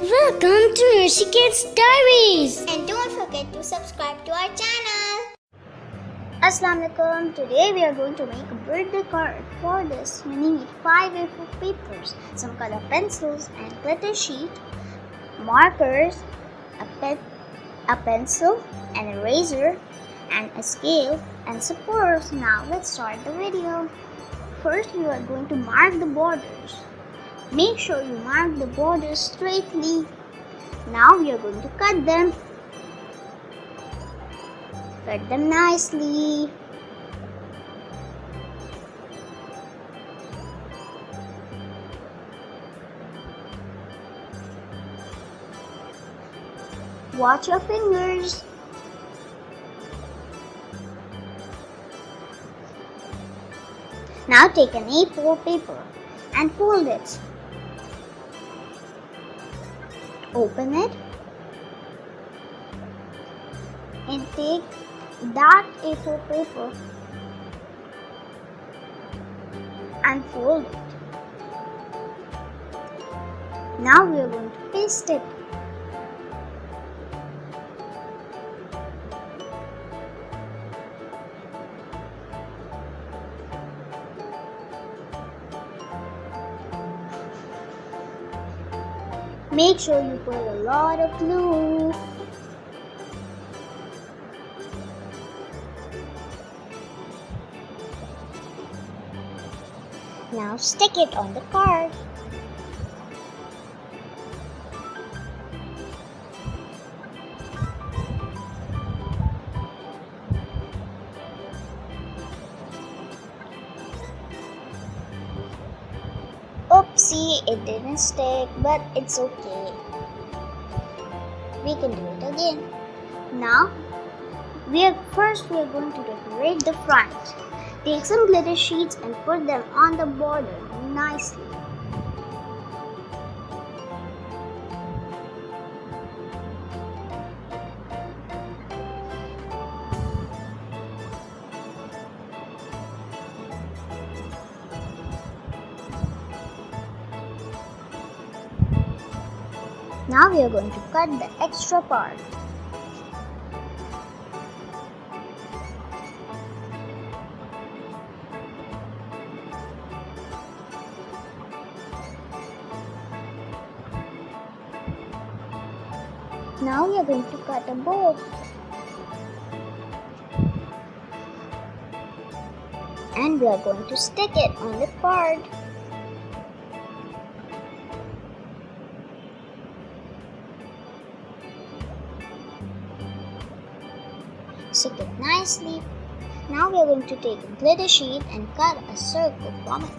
Welcome to Rishiket's Diaries. And don't forget to subscribe to our channel. Assalamualaikum. Today we are going to make a birthday card. For this, you need 5 A4 papers, some color pencils and glitter sheet, markers, a pencil, an eraser, and a scale and support. Now let's start the video. First, you are going to mark the borders. Make sure you mark the borders straightly. Now we are going to cut them. Cut them nicely. Watch your fingers. Now take an A4 paper and fold it. Open it and take that A4 paper and fold it. Now we are going to paste it. Make sure you put a lot of glue. Now stick it on the card. Oopsie, it didn't stick, but it's okay. We can do it again. Now, we are going to decorate the front. Take some glitter sheets and put them on the border nicely. Now we are going to cut the extra part. Now we are going to cut a bow. And we are going to stick it on the card. Stick it nicely. Now we are going to take a glitter sheet and cut a circle from it.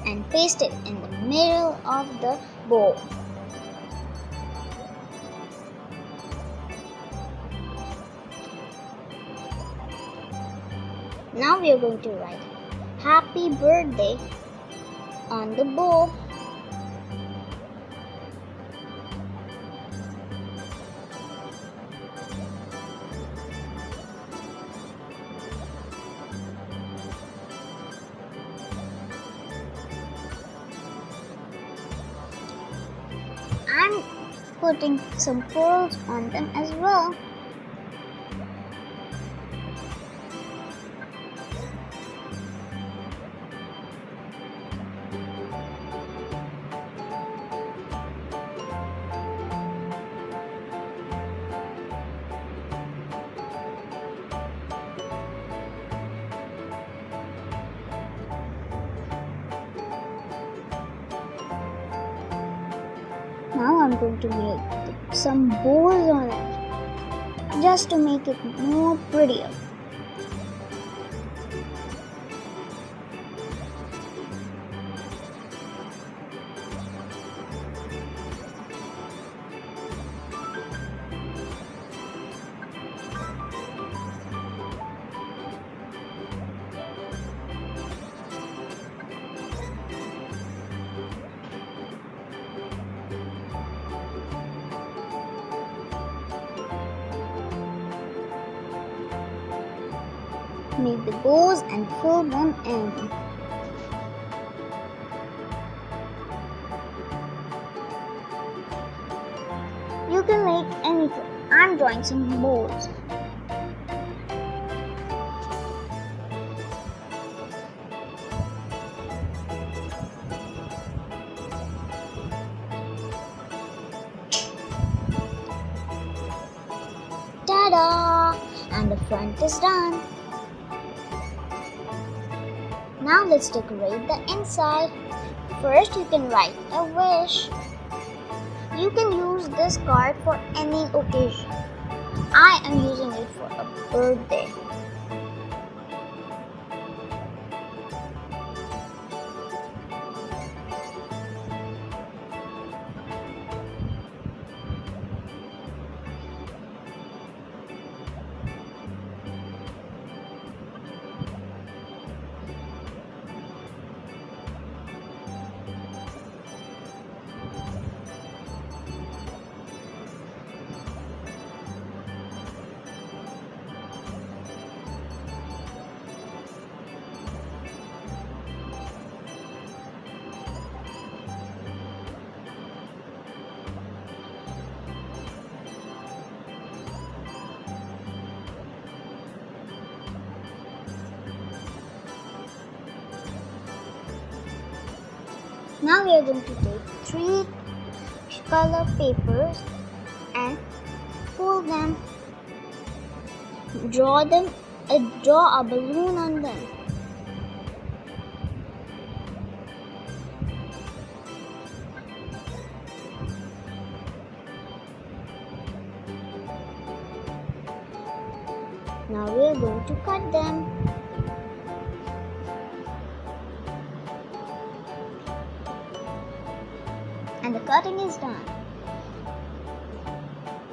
And paste it in the middle of the bow. Now we are going to write Happy Birthday on the bow. I'm putting some pearls on them as well. Now I'm going to make some bows on it, just to make it more prettier. Make the bows and fill them in. can make anything. I'm drawing some bowls. Ta-da! And the front is done. Now let's decorate the inside. First, you can write a wish. You can use this card for any occasion. I am using it for a birthday. Now we are going to take 3 color papers and fold them. Draw a balloon on them. Now we are going to cut them. And the cutting is done.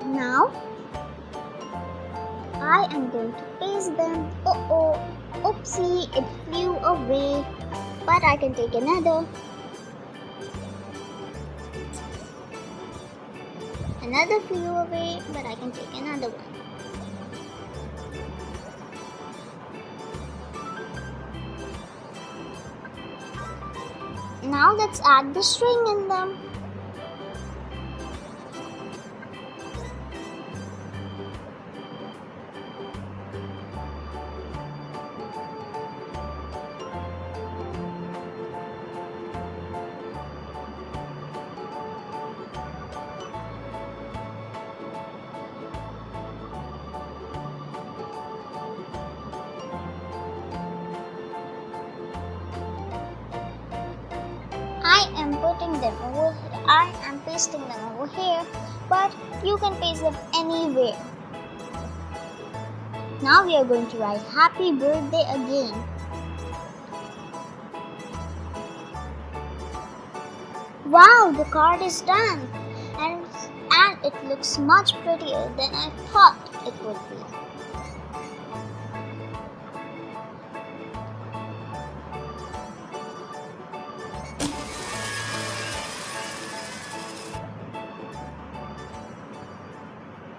Now I am going to paste them. Oopsie, it flew away. But I can take another. Another flew away, but I can take another one. Now let's add the string in them. I am pasting them over here, but you can paste them anywhere. Now we are going to write happy birthday again. Wow, the card is done and it looks much prettier than I thought it would be.